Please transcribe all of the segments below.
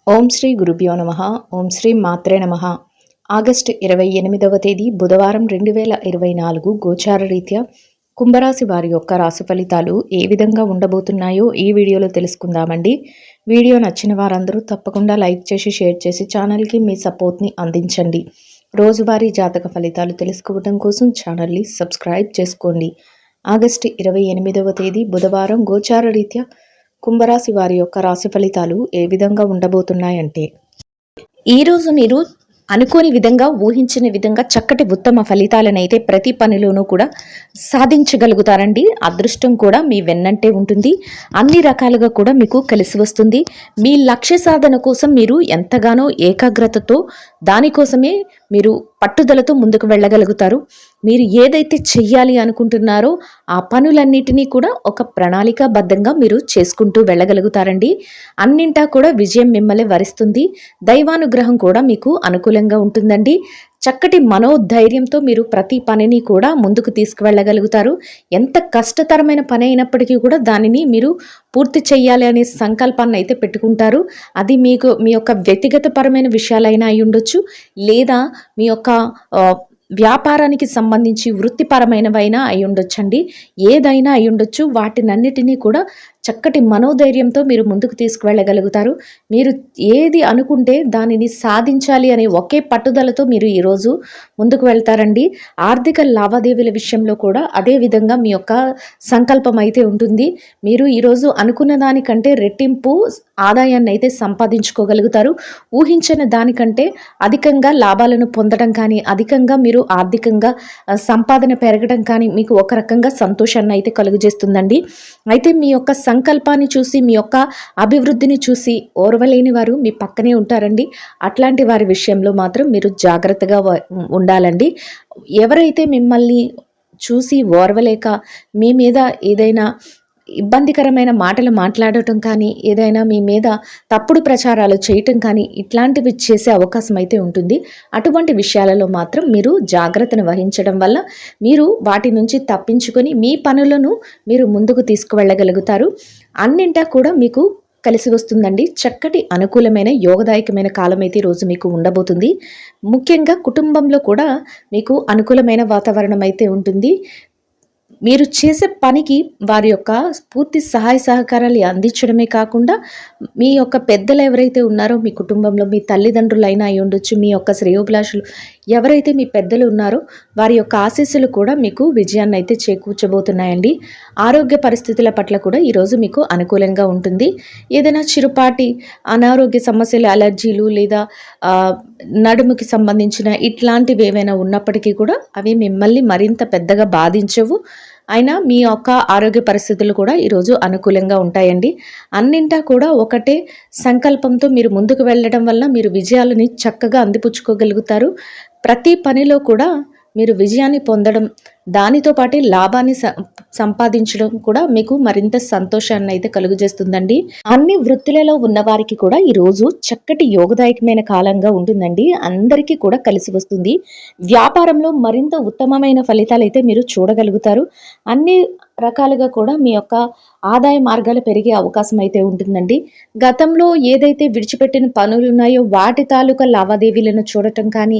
ఓం శ్రీ గురుభ్యో నమః. ఓం శ్రీ మాత్రే నమః. ఆగస్టు 28వ తేదీ బుధవారం 2024 గోచార రీత్యా కుంభరాశి వారి యొక్క రాశి ఫలితాలు ఏ విధంగా ఉండబోతున్నాయో ఈ వీడియోలో తెలుసుకుందామండి. వీడియో నచ్చిన వారందరూ తప్పకుండా లైక్ చేసి షేర్ చేసి ఛానల్కి మీ సపోర్ట్ని అందించండి. రోజువారీ జాతక ఫలితాలు తెలుసుకోవడం కోసం ఛానల్ని సబ్స్క్రైబ్ చేసుకోండి. ఆగస్టు 28వ తేదీ బుధవారం గోచార రీత్యా కుంభరాశి వారి యొక్క రాశి ఫలితాలు ఏ విధంగా ఉండబోతున్నాయంటే, ఈరోజు మీరు అనుకోని విధంగా ఊహించిన విధంగా చక్కటి ఉత్తమ ఫలితాలనైతే ప్రతి పనిలోనూ కూడా సాధించగలుగుతారండి. అదృష్టం కూడా మీ వెన్నంటే ఉంటుంది. అన్ని రకాలుగా కూడా మీకు కలిసి వస్తుంది. మీ లక్ష్య సాధన కోసం మీరు ఎంతగానో ఏకాగ్రతతో దానికోసమే మీరు పట్టుదలతో ముందుకు వెళ్ళగలుగుతారు. మీరు ఏదైతే చెయ్యాలి అనుకుంటున్నారో ఆ పనులన్నిటినీ కూడా ఒక ప్రణాళికాబద్ధంగా మీరు చేసుకుంటూ వెళ్ళగలుగుతారండి. అన్నింటా కూడా విజయం మిమ్మల్ని వరిస్తుంది. దైవానుగ్రహం కూడా మీకు అనుకూలంగా ఉంటుందండి. చక్కటి మనోధైర్యంతో మీరు ప్రతి పనిని కూడా ముందుకు తీసుకువెళ్ళగలుగుతారు. ఎంత కష్టతరమైన పని అయినప్పటికీ కూడా దానిని మీరు పూర్తి చేయాలి అనే సంకల్పాన్ని అయితే పెట్టుకుంటారు. అది మీకు మీ యొక్క వ్యక్తిగతపరమైన విషయాలైనా అయి ఉండొచ్చు, లేదా మీ యొక్క వ్యాపారానికి సంబంధించి వృత్తిపరమైనవైనా అయి ఉండొచ్చండి. ఏదైనా అయి ఉండొచ్చు. వాటినన్నిటినీ కూడా చక్కటి మనోధైర్యంతో మీరు ముందుకు తీసుకువెళ్ళగలుగుతారు. మీరు ఏది అనుకుంటే దానిని సాధించాలి అనే ఒకే పట్టుదలతో మీరు ఈరోజు ముందుకు వెళ్తారండి. ఆర్థిక లావాదేవీల విషయంలో కూడా అదే విధంగా మీ యొక్క సంకల్పం అయితే ఉంటుంది. మీరు ఈరోజు అనుకున్న దానికంటే రెట్టింపు ఆదాయాన్ని అయితే సంపాదించుకోగలుగుతారు. ఊహించిన దానికంటే అధికంగా లాభాలను పొందడం కానీ, అధికంగా మీరు ఆర్థికంగా సంపాదన పెరగడం కానీ మీకు ఒక రకంగా సంతోషాన్ని అయితే కలుగజేస్తుందండి. అయితే మీ యొక్క సంకల్పాన్ని చూసి, మీ యొక్క అభివృద్ధిని చూసి ఓర్వలేని వారు మీ పక్కనే ఉంటారండి. అట్లాంటి వారి విషయంలో మాత్రం మీరు జాగ్రత్తగా ఉండాలండి. ఎవరైతే మిమ్మల్ని చూసి ఓర్వలేక మీ మీద ఏదైనా ఇబ్బందికరమైన మాటలు మాట్లాడటం కానీ, ఏదైనా మీ మీద తప్పుడు ప్రచారాలు చేయటం కానీ ఇట్లాంటివి చేసే అవకాశం అయితే ఉంటుంది. అటువంటి విషయాలలో మాత్రం మీరు జాగ్రత్తను వహించడం వల్ల మీరు వాటి నుంచి తప్పించుకొని మీ పనులను మీరు ముందుకు తీసుకువెళ్ళగలుగుతారు. అన్నింటా కూడా మీకు కలిసి వస్తుందండి. చక్కటి అనుకూలమైన యోగదాయకమైన కాలం అయితే ఈరోజు మీకు ఉండబోతుంది. ముఖ్యంగా కుటుంబంలో కూడా మీకు అనుకూలమైన వాతావరణం అయితే ఉంటుంది. మీరు చేసే పనికి వారి యొక్క పూర్తి సహాయ సహకారాలు అందించడమే కాకుండా, మీ యొక్క పెద్దలు ఎవరైతే ఉన్నారో మీ కుటుంబంలో, మీ తల్లిదండ్రులైనా అయి ఉండొచ్చు, మీ యొక్క శ్రేయోభిలాషులు ఎవరైతే మీ పెద్దలు ఉన్నారో వారి యొక్క ఆశీస్సులు కూడా మీకు విజయాన్ని అయితే చేకూర్చబోతున్నాయండి. ఆరోగ్య పరిస్థితుల పట్ల కూడా ఈరోజు మీకు అనుకూలంగా ఉంటుంది. ఏదైనా చిరుపాటి అనారోగ్య సమస్యలు, అలర్జీలు లేదా నడుముకి సంబంధించిన ఇట్లాంటివి ఏవైనా ఉన్నప్పటికీ కూడా అవి మిమ్మల్ని మరింత పెద్దగా బాధించవు. అయినా మీ యొక్క ఆరోగ్య పరిస్థితులు కూడా ఈరోజు అనుకూలంగా ఉంటాయండి. అన్నింటా కూడా ఒకటే సంకల్పంతో మీరు ముందుకు వెళ్ళడం వల్ల మీరు విజయాలని చక్కగా అందిపుచ్చుకోగలుగుతారు. ప్రతి పనిలో కూడా మీరు విజయాన్ని పొందడం, దానితో పాటు లాభాన్ని సంపాదించడం కూడా మీకు మరింత సంతోషాన్ని అయితే కలుగజేస్తుందండి. అన్ని వృత్తులలో ఉన్నవారికి కూడా ఈరోజు చక్కటి యోగదాయకమైన కాలంగా ఉంటుందండి. అందరికీ కూడా కలిసి వస్తుంది. వ్యాపారంలో మరింత ఉత్తమమైన ఫలితాలు అయితే మీరు చూడగలుగుతారు. అన్ని రకాలుగా కూడా మీ యొక్క ఆదాయ మార్గాలు పెరిగే అవకాశం అయితే ఉంటుందండి. గతంలో ఏదైతే విడిచిపెట్టిన పనులు ఉన్నాయో వాటి తాలూకా లావాదేవీలను చూడటం కానీ,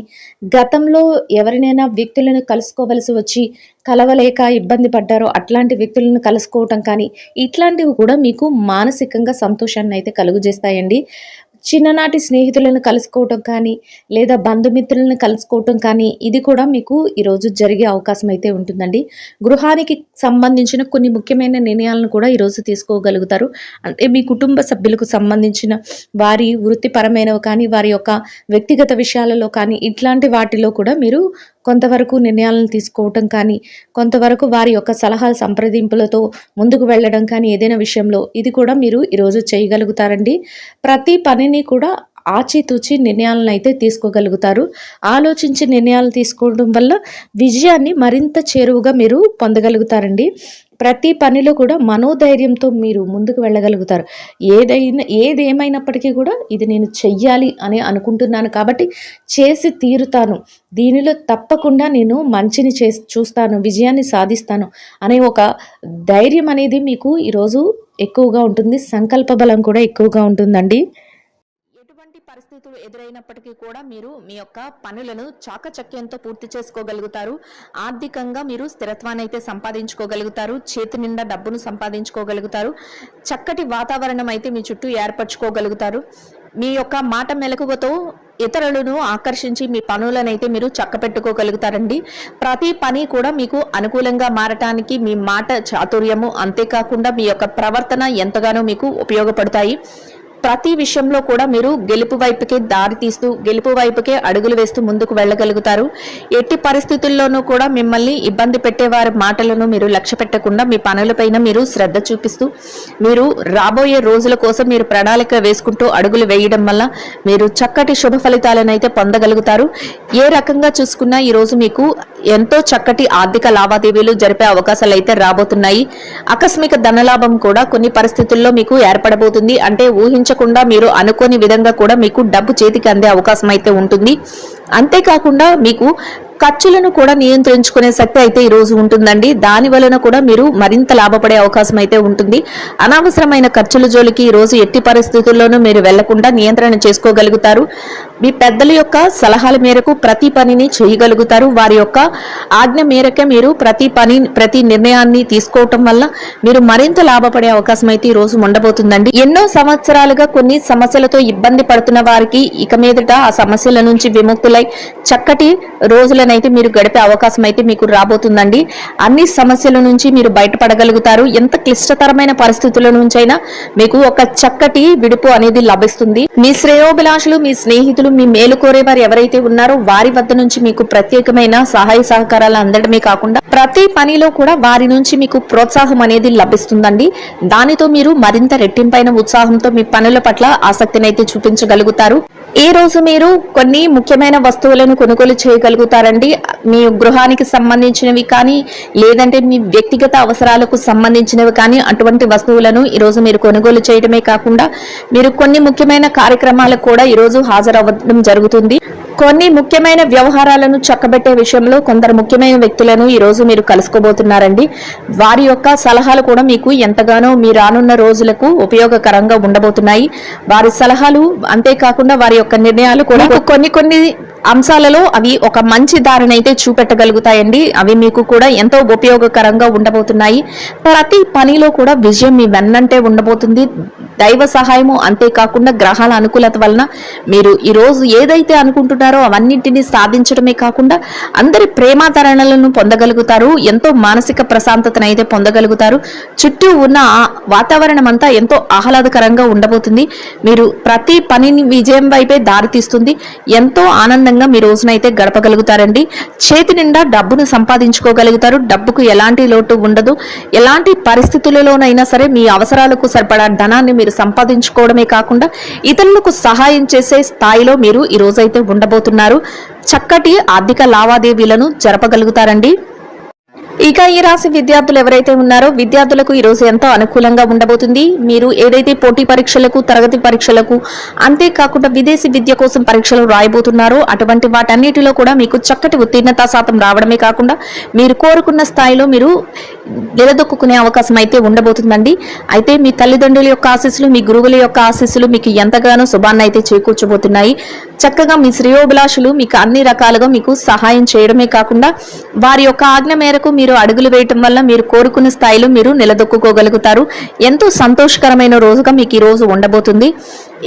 గతంలో ఎవరినైనా వ్యక్తులను కలుసుకోవలసి వచ్చి కలవలేక ఇబ్బంది పడ్డారో అట్లాంటి వ్యక్తులను కలుసుకోవటం కానీ, ఇట్లాంటివి కూడా మీకు మానసికంగా సంతోషాన్ని అయితే కలుగజేస్తాయండి. చిన్ననాటి స్నేహితులను కలుసుకోవటం కానీ, లేదా బంధుమిత్రులను కలుసుకోవటం కానీ ఇది కూడా మీకు ఈరోజు జరిగే అవకాశం అయితే ఉంటుందండి. గృహానికి సంబంధించిన కొన్ని ముఖ్యమైన నిర్ణయాలను కూడా ఈరోజు తీసుకోగలుగుతారు. అంటే మీ కుటుంబ సభ్యులకు సంబంధించిన వారి వృత్తిపరమైనవి కానీ, వారి యొక్క వ్యక్తిగత విషయాలలో కానీ ఇట్లాంటి వాటిలో కూడా మీరు కొంతవరకు నిర్ణయాలను తీసుకోవటం కానీ, కొంతవరకు వారి యొక్క సలహాల సంప్రదింపులతో ముందుకు వెళ్ళడం కానీ ఏదైనా విషయంలో ఇది కూడా మీరు ఈరోజు చేయగలుగుతారండి. ప్రతి పనిని కూడా ఆచితూచి నిర్ణయాలను అయితే తీసుకోగలుగుతారు. ఆలోచించి నిర్ణయాలు తీసుకోవడం వల్ల విజయాన్ని మరింత చేరువుగా మీరు పొందగలుగుతారండి. ప్రతి పనిలో కూడా మనోధైర్యంతో మీరు ముందుకు వెళ్ళగలుగుతారు. ఏదేమైనప్పటికీ కూడా ఇది నేను చెయ్యాలి అని అనుకుంటున్నాను కాబట్టి చేసి తీరుతాను, దీనిలో తప్పకుండా నేను మంచిని చూస్తాను, విజయాన్ని సాధిస్తాను అనే ఒక ధైర్యం అనేది మీకు ఈరోజు ఎక్కువగా ఉంటుంది. సంకల్ప బలం కూడా ఎక్కువగా ఉంటుందండి. ఎటువంటి పరిస్థితులు ఎదురైనప్పటికీ కూడా మీరు మీ యొక్క పనులను చాకచక్యంతో పూర్తి చేసుకోగలుగుతారు. ఆర్థికంగా మీరు స్థిరత్వాన్ని అయితే సంపాదించుకోగలుగుతారు. చేతి నిండా డబ్బును సంపాదించుకోగలుగుతారు. చక్కటి వాతావరణం అయితే మీ చుట్టూ ఏర్పరచుకోగలుగుతారు. మీ యొక్క మాట మెలకువతో ఇతరులను ఆకర్షించి మీ పనులనైతే మీరు చక్కపెట్టుకోగలుగుతారండి. ప్రతి పని కూడా మీకు అనుకూలంగా మారటానికి మీ మాట చాతుర్యము, అంతేకాకుండా మీ యొక్క ప్రవర్తన ఎంతగానో మీకు ఉపయోగపడతాయి. ప్రతి విషయంలో కూడా మీరు గెలుపు వైపుకే దారి తీస్తూ గెలుపు వైపుకే అడుగులు వేస్తూ ముందుకు వెళ్ళగలుగుతారు. ఎట్టి పరిస్థితుల్లోనూ కూడా మిమ్మల్ని ఇబ్బంది పెట్టే వారి మాటలను మీరు లక్ష్య పెట్టకుండా మీ పనులపైన మీరు శ్రద్ధ చూపిస్తూ మీరు రాబోయే రోజుల కోసం మీరు ప్రణాళిక వేసుకుంటూ అడుగులు వేయడం వల్ల మీరు చక్కటి శుభ ఫలితాలను అయితే పొందగలుగుతారు. ఏ రకంగా చూసుకున్నా ఈ రోజు మీకు ఎంతో చక్కటి ఆర్థిక లావాదేవీలు జరిపే అవకాశాలు అయితే రాబోతున్నాయి. ఆకస్మిక ధనలాభం కూడా కొన్ని పరిస్థితుల్లో మీకు ఏర్పడబోతుంది. అంటే ఊహించకుండా మీరు అనుకోని విధంగా కూడా మీకు డబ్బు చేతికి అందే అవకాశం అయితే ఉంటుంది. అంతేకాకుండా మీకు ఖర్చులను కూడా నియంత్రించుకునే శక్తి అయితే ఈ రోజు ఉంటుందండి. దాని వలన కూడా మీరు మరింత లాభపడే అవకాశం అయితే ఉంటుంది. అనవసరమైన ఖర్చుల జోలికి ఈ రోజు ఎట్టి పరిస్థితుల్లోనూ మీరు వెళ్లకుండా నియంత్రణ చేసుకోగలుగుతారు. మీ పెద్దల యొక్క సలహాల మేరకు ప్రతి పనిని చేయగలుగుతారు. వారి యొక్క ఆజ్ఞ మేరకే మీరు ప్రతి నిర్ణయాన్ని తీసుకోవటం వల్ల మీరు మరింత లాభపడే అవకాశం అయితే ఈ రోజు ఉండబోతుందండి. ఎన్నో సంవత్సరాలుగా కొన్ని సమస్యలతో ఇబ్బంది పడుతున్న వారికి ఇక మీదట ఆ సమస్యల నుంచి విముక్తులై చక్కటి రోజులనైతే మీరు గడిపే అవకాశం అయితే మీకు రాబోతుందండి. అన్ని సమస్యల నుంచి మీరు బయటపడగలుగుతారు. ఎంత క్లిష్టతరమైన పరిస్థితుల నుంచైనా మీకు ఒక చక్కటి విడుపు అనేది లభిస్తుంది. మీ శ్రేయోభిలాషులు, మీ స్నేహితులు, మీ మేలు కోరేవారు ఎవరైతే ఉన్నారో వారి వద్ద నుంచి మీకు ప్రత్యేకమైన సహాయ సహకారాలు అందడమే కాకుండా ప్రతి పనిలో కూడా వారి నుంచి మీకు ప్రోత్సాహం అనేది లభిస్తుందండి. దానితో మీరు మరింత రెట్టింపైన ఉత్సాహంతో మీ పనుల పట్ల ఆసక్తిని అయితే చూపించగలుగుతారు. ఈ రోజు మీరు కొన్ని ముఖ్యమైన వస్తువులను కొనుగోలు చేయగలుగుతారండి. మీ గృహానికి సంబంధించినవి కానీ లేదంటే మీ వ్యక్తిగత అవసరాలకు సంబంధించినవి కానీ అటువంటి వస్తువులను ఈ రోజు మీరు కొనుగోలు చేయడమే కాకుండా మీరు కొన్ని ముఖ్యమైన కార్యక్రమాలకు కూడా ఈ రోజు హాజరవ్వడం జరుగుతుంది. కొన్ని ముఖ్యమైన వ్యవహారాలను చక్కబెట్టే విషయంలో కొందరు ముఖ్యమైన వ్యక్తులను ఈ రోజు మీరు కలుసుకోబోతున్నారండి. వారి యొక్క సలహాలు కూడా మీకు ఎంతగానో మీ రానున్న రోజులకు ఉపయోగకరంగా ఉండబోతున్నాయి. వారి సలహాలు అంతేకాకుండా వారి యొక్క నిర్ణయాలు కూడా కొన్ని అంశాలలో అవి ఒక మంచి దారినైతే చూపెట్టగలుగుతాయండి. అవి మీకు కూడా ఎంతో ఉపయోగకరంగా ఉండబోతున్నాయి. ప్రతి పనిలో కూడా విజయం మీ వెన్నంటే ఉండబోతుంది. దైవ సహాయము అంతేకాకుండా గ్రహాల అనుకూలత వలన మీరు ఈ రోజు ఏదైతే అనుకుంటున్నారో అవన్నింటినీ సాధించడమే కాకుండా అందరి ప్రేమాదరణలను పొందగలుగుతారు. ఎంతో మానసిక ప్రశాంతతను అయితే పొందగలుగుతారు. చుట్టూ ఉన్న వాతావరణం అంతా ఎంతో ఆహ్లాదకరంగా ఉండబోతుంది. మీరు ప్రతి పనిని విజయం వైపే దారితీస్తుంది. ఎంతో ఆనందంగా మీ రోజునైతే గడపగలుగుతారండి. చేతి నిండా డబ్బును సంపాదించుకోగలుగుతారు. డబ్బుకు ఎలాంటి లోటు ఉండదు. ఎలాంటి పరిస్థితులలోనైనా సరే మీ అవసరాలకు సరిపడా ధనాన్ని మీరు సంపాదించుకోవడమే కాకుండా ఇతరులకు సహాయం చేసే స్థాయిలో మీరు ఈ రోజైతే ఉండబోతున్నారు. చక్కటి ఆర్థిక లావాదేవీలను జరపగలుగుతారండి. ఇక ఈ రాశి విద్యార్థులు ఎవరైతే ఉన్నారో విద్యార్థులకు ఈ రోజు ఎంతో అనుకూలంగా ఉండబోతుంది. మీరు ఏదైతే పోటీ పరీక్షలకు, తరగతి పరీక్షలకు, అంతేకాకుండా విదేశీ విద్య కోసం పరీక్షలు రాయబోతున్నారో అటువంటి వాటన్నిటిలో కూడా మీకు చక్కటి ఉత్తీర్ణత శాతం రావడమే కాకుండా మీరు కోరుకున్న స్థాయిలో మీరు నిలదొక్కునే అవకాశం అయితే ఉండబోతుందండి. అయితే మీ తల్లిదండ్రుల యొక్క ఆశీస్సులు, మీ గురువుల యొక్క ఆశీస్సులు మీకు ఎంతగానో శుభాన్ని అయితే చేకూర్చబోతున్నాయి. చక్కగా మీ శ్రేయోభిలాషులు మీకు అన్ని రకాలుగా మీకు సహాయం చేయడమే కాకుండా వారి యొక్క ఆజ్ఞ మేరకు మీరు అడుగులు వేయటం వల్ల మీరు కోరుకున్న స్థాయిలో మీరు నిలదొక్కుకోగలుగుతారు. ఎంతో సంతోషకరమైన రోజుగా మీకు ఈ రోజు ఉండబోతుంది.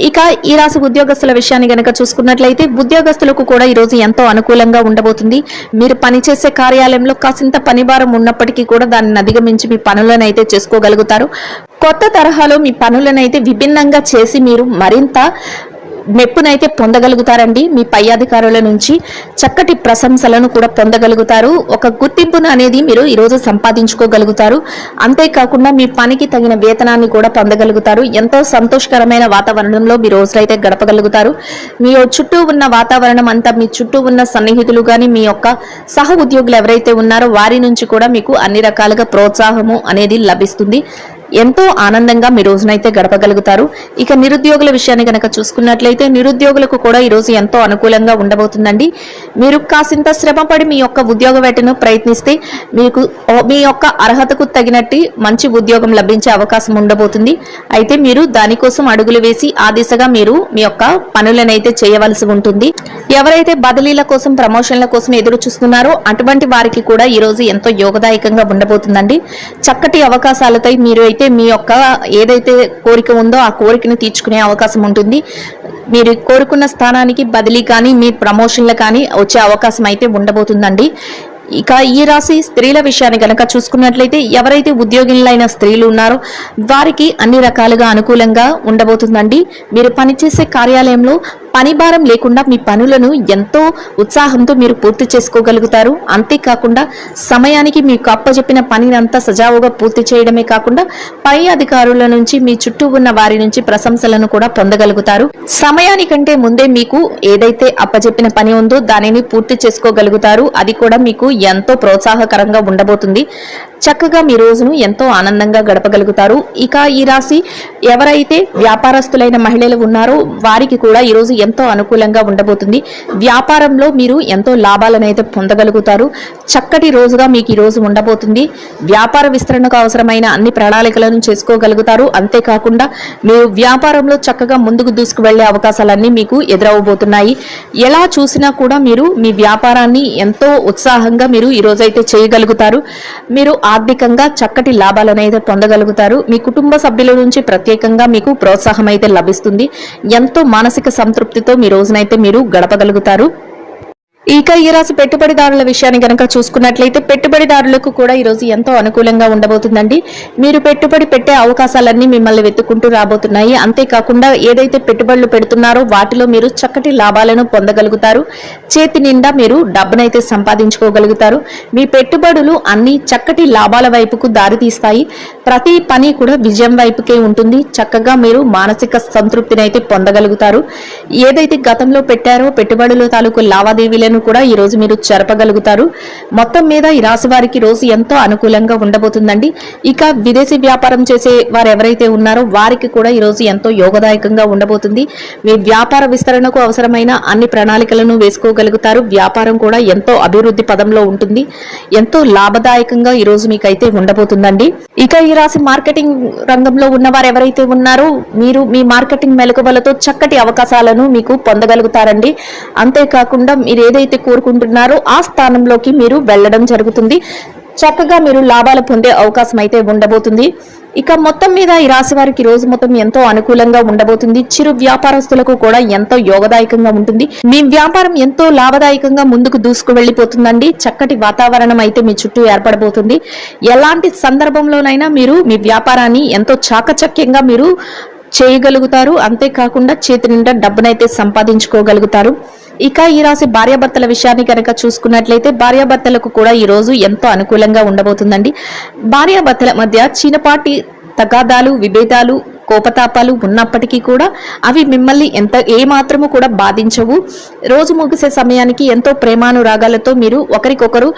ఇక ఈ రాశి ఉద్యోగస్తుల విషయాన్ని గనక చూసుకున్నట్లయితే ఉద్యోగస్తులకు కూడా ఈ రోజు ఎంతో అనుకూలంగా ఉండబోతుంది. మీరు పనిచేసే కార్యాలయంలో కాసింత పనిభారం ఉన్నప్పటికీ కూడా దాన్ని అధిగమించి మీ పనులను అయితే చేసుకోగలుగుతారు. కొత్త తరహాలో మీ పనులను అయితే విభిన్నంగా చేసి మీరు మరింత మెప్పునైతే పొందగలుగుతారండి. మీ పై అధికారుల నుంచి చక్కటి ప్రశంసలను కూడా పొందగలుగుతారు. ఒక గుర్తింపును అనేది మీరు ఈరోజు సంపాదించుకోగలుగుతారు. అంతేకాకుండా మీ పనికి తగిన వేతనాన్ని కూడా పొందగలుగుతారు. ఎంతో సంతోషకరమైన వాతావరణంలో మీ రోజులైతే గడపగలుగుతారు. మీ చుట్టూ ఉన్న వాతావరణం అంతా, మీ చుట్టూ ఉన్న సన్నిహితులు కానీ, మీ యొక్క సహ ఉద్యోగులు ఎవరైతే ఉన్నారో వారి నుంచి కూడా మీకు అన్ని రకాలుగా ప్రోత్సాహము అనేది లభిస్తుంది. ఎంతో ఆనందంగా మీ రోజునైతే గడపగలుగుతారు. ఇక నిరుద్యోగుల విషయాన్ని గనక చూసుకున్నట్లయితే నిరుద్యోగులకు కూడా ఈ రోజు ఎంతో అనుకూలంగా ఉండబోతుందండి. మీరు కాసింత శ్రమపడి మీ యొక్క ఉద్యోగ వేటను ప్రయత్నిస్తే మీకు మీ యొక్క అర్హతకు తగినట్టు మంచి ఉద్యోగం లభించే అవకాశం ఉండబోతుంది. అయితే మీరు దానికోసం అడుగులు వేసి ఆ దిశగా మీరు మీ యొక్క పనులనైతే చేయవలసి ఉంటుంది. ఎవరైతే బదిలీల కోసం ప్రమోషన్ల కోసం ఎదురు చూస్తున్నారో అటువంటి వారికి కూడా ఈ రోజు ఎంతో యోగదాయకంగా ఉండబోతుందండి. చక్కటి అవకాశాలతో మీరు అయితే మీ యొక్క ఏదైతే కోరిక ఉందో ఆ కోరికను తీర్చుకునే అవకాశం ఉంటుంది. మీరు కోరుకున్న స్థానానికి బదిలీ కానీ మీ ప్రమోషన్లు కానీ వచ్చే అవకాశం అయితే ఉండబోతుందండి. ఇక ఈ రాశి స్త్రీల విషయాన్ని గనక చూసుకున్నట్లయితే ఎవరైతే ఉద్యోగులైన స్త్రీలు ఉన్నారో వారికి అన్ని రకాలుగా అనుకూలంగా ఉండబోతుందండి. మీరు పనిచేసే కార్యాలయంలో పని భారం లేకుండా మీ పనులను ఎంతో ఉత్సాహంతో మీరు పూర్తి చేసుకోగలుగుతారు. అంతేకాకుండా సమయానికి మీకు అప్పచెప్పిన పనినంతా సజావుగా పూర్తి చేయడమే కాకుండా పై అధికారుల నుంచి మీ చుట్టూ ఉన్న వారి నుంచి ప్రశంసలను కూడా పొందగలుగుతారు. సమయానికంటే ముందే మీకు ఏదైతే అప్పచెప్పిన పని ఉందో దానిని పూర్తి చేసుకోగలుగుతారు. అది కూడా మీకు ఎంతో ప్రోత్సాహకరంగా ఉండబోతుంది. చక్కగా మీ రోజును ఎంతో ఆనందంగా గడపగలుగుతారు. ఇక ఈ రాశి ఎవరైతే వ్యాపారస్తులైన మహిళలు ఉన్నారో వారికి కూడా ఈ రోజు ఎంతో అనుకూలంగా ఉండబోతుంది. వ్యాపారంలో మీరు ఎంతో లాభాలను అయితే పొందగలుగుతారు. చక్కటి రోజుగా మీకు ఈ రోజు ఉండబోతుంది. వ్యాపార విస్తరణకు అవసరమైన అన్ని ప్రణాళికలను చేసుకోగలుగుతారు. అంతేకాకుండా మీరు వ్యాపారంలో చక్కగా ముందుకు దూసుకు వెళ్లే అవకాశాలన్నీ మీకు ఎదురవబోతున్నాయి. ఎలా చూసినా కూడా మీరు మీ వ్యాపారాన్ని ఎంతో ఉత్సాహంగా మీరు ఈ రోజైతే చేయగలుగుతారు. మీరు ఆర్థికంగా చక్కటి లాభాలను అయితే పొందగలుగుతారు. మీ కుటుంబ సభ్యుల నుంచి ప్రత్యేకంగా మీకు ప్రోత్సాహం అయితే లభిస్తుంది. ఎంతో మానసిక సంతృప్తితో మీ రోజునైతే మీరు గడపగలుగుతారు. ఇక ఈ రాశి పెట్టుబడిదారుల విషయాన్ని గనక చూసుకున్నట్లయితే పెట్టుబడిదారులకు కూడా ఈ రోజు ఎంతో అనుకూలంగా ఉండబోతుందండి. మీరు పెట్టుబడి పెట్టే అవకాశాలన్నీ మిమ్మల్ని వెతుక్కుంటూ రాబోతున్నాయి. అంతేకాకుండా ఏదైతే పెట్టుబడులు పెడుతున్నారో వాటిలో మీరు చక్కటి లాభాలను పొందగలుగుతారు. చేతి నిండా మీరు డబ్బునైతే సంపాదించుకోగలుగుతారు. మీ పెట్టుబడులు అన్ని చక్కటి లాభాల వైపుకు దారితీస్తాయి. ప్రతి పని కూడా విజయం వైపుకే ఉంటుంది. చక్కగా మీరు మానసిక సంతృప్తిని అయితే పొందగలుగుతారు. ఏదైతే గతంలో పెట్టారో పెట్టుబడుల తాలూకు లావాదేవీలను కూడా ఈ రోజు మీరు జరపగలుగుతారు. మొత్తం మీద ఈ రాశి వారికి రోజు ఎంతో అనుకూలంగా ఉండబోతుందండి. ఇక విదేశీ వ్యాపారం చేసే వారు ఎవరైతే ఉన్నారో వారికి కూడా ఈ రోజు ఎంతో యోగదాయకంగా ఉండబోతుంది. మీ వ్యాపార విస్తరణకు అవసరమైన అన్ని ప్రణాళికలను వేసుకోగలుగుతారు. వ్యాపారం కూడా ఎంతో అభివృద్ధి పదంలో ఉంటుంది. ఎంతో లాభదాయకంగా ఈ రోజు మీకైతే ఉండబోతుందండి. ఇక ఈ రాశి మార్కెటింగ్ రంగంలో ఉన్న వారు ఎవరైతే ఉన్నారో మీరు మీ మార్కెటింగ్ మెలకువలతో చక్కటి అవకాశాలను మీకు పొందగలుగుతారండి. అంతేకాకుండా మీరు ఏదైతే కోరుకుంటున్నారో ఆ స్థానంలోకి మీరు వెళ్ళడం జరుగుతుంది. చక్కగా మీరు లాభాలు పొందే అవకాశం అయితే ఉండబోతుంది. ఇక మొత్తం మీద ఈ రాశి వారికి రోజు మొత్తం ఎంతో అనుకూలంగా ఉండబోతుంది. చిరు వ్యాపారస్తులకు కూడా ఎంతో యోగదాయకంగా ఉంటుంది. మీ వ్యాపారం ఎంతో లాభదాయకంగా ముందుకు దూసుకు వెళ్లిపోతుందండి. చక్కటి వాతావరణం అయితే మీ చుట్టూ ఏర్పడబోతుంది. ఎలాంటి సందర్భంలోనైనా మీరు మీ వ్యాపారాన్ని ఎంతో చాకచక్యంగా మీరు చేయగలుగుతారు. అంతేకాకుండా చేతి నిండా డబ్బునైతే సంపాదించుకోగలుగుతారు. ఇక ఈ రాశి భార్యాభర్తల విషయాన్ని కనుక చూసుకున్నట్లయితే భార్యాభర్తలకు కూడా ఈ రోజు ఎంతో అనుకూలంగా ఉండబోతుందండి. భార్యాభర్తల మధ్య చిన్నపాటి తగాదాలు, విభేదాలు, కోపతాపాలు ఉన్నప్పటికీ కూడా అవి మిమ్మల్ని ఏమాత్రము కూడా బాధించవు. రోజు ముగిసే సమయానికి ఎంతో ప్రేమానురాగాలతో మీరు ఒకరికొకరు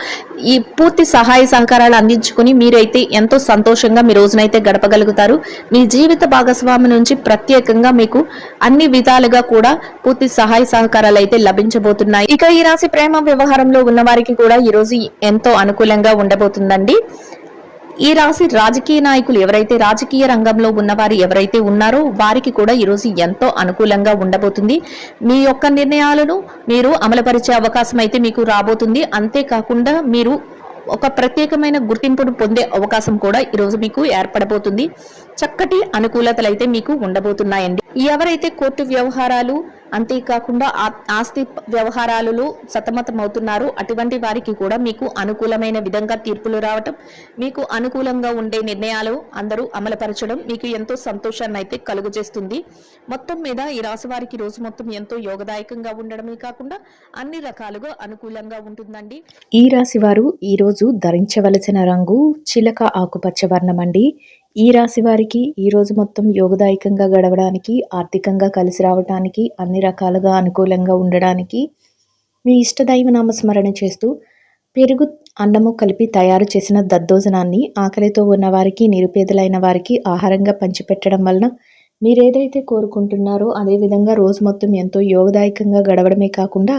ఈ పూర్తి సహాయ సహకారాలు అందించుకుని మీరైతే ఎంతో సంతోషంగా మీ రోజునైతే గడపగలుగుతారు. మీ జీవిత భాగస్వామి నుంచి ప్రత్యేకంగా మీకు అన్ని విధాలుగా కూడా పూర్తి సహాయ సహకారాలు అయితే లభించబోతున్నాయి. ఇక ఈ రాశి ప్రేమ వ్యవహారంలో ఉన్న వారికి కూడా ఈ రోజు ఎంతో అనుకూలంగా ఉండబోతుందండి. ఈ రాశి రాజకీయ నాయకులు ఎవరైతే రాజకీయ రంగంలో ఉన్నవారు ఎవరైతే ఉన్నారో వారికి కూడా ఈరోజు ఎంతో అనుకూలంగా ఉండబోతుంది. మీ యొక్క నిర్ణయాలను మీరు అమలుపరిచే అవకాశం అయితే మీకు రాబోతుంది. అంతేకాకుండా మీరు ఒక ప్రత్యేకమైన గుర్తింపును పొందే అవకాశం కూడా ఈరోజు మీకు ఏర్పడబోతుంది. చక్కటి అనుకూలతలు అయితే మీకు ఉండబోతున్నాయండి. ఎవరైతే కోర్టు వ్యవహారాలు అంతేకాకుండా ఆస్తి వ్యవహారాలలో సతమతమవుతున్నారు అటువంటి వారికి కూడా మీకు అనుకూలమైన విధంగా తీర్పులు రావటం, మీకు అనుకూలంగా ఉండే నిర్ణయాలు అందరూ అమలుపరచడం మీకు ఎంతో సంతోషాన్ని అయితే కలుగజేస్తుంది. మొత్తం మీద ఈ రాశి వారికి రోజు మొత్తం ఎంతో యోగదాయకంగా ఉండడమే కాకుండా అన్ని రకాలుగా అనుకూలంగా ఉంటుందండి. ఈ రాశి వారు ఈరోజు ధరించవలసిన రంగు చిలక ఆకుపచ్చ వర్ణం అండి. ఈ రాశి వారికి ఈరోజు మొత్తం యోగదాయకంగా గడవడానికి, ఆర్థికంగా కలిసి రావడానికి, అన్ని రకాలుగా అనుకూలంగా ఉండడానికి మీ ఇష్టదైవ నామస్మరణ చేస్తూ పెరుగు అన్నము కలిపి తయారు చేసిన దద్దోజనాన్ని ఆకలితో ఉన్నవారికి, నిరుపేదలైన వారికి ఆహారంగా పంచిపెట్టడం వలన మీరేదైతే కోరుకుంటున్నారో అదేవిధంగా రోజు మొత్తం ఎంతో యోగదాయకంగా గడవడమే కాకుండా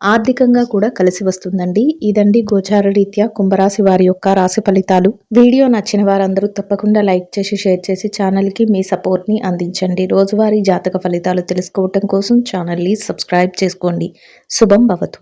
ఆర్థికంగా కూడా కలిసి వస్తుందండి. ఇదండి గోచార రీత్యా కుంభరాశి వారి యొక్క రాశి ఫలితాలు. వీడియో నచ్చిన వారందరూ తప్పకుండా లైక్ చేసి, షేర్ చేసి ఛానల్కి మీ సపోర్ట్ని అందించండి. రోజువారీ జాతక ఫలితాలు తెలుసుకోవటం కోసం ఛానల్ని సబ్స్క్రైబ్ చేసుకోండి. శుభం భవతు.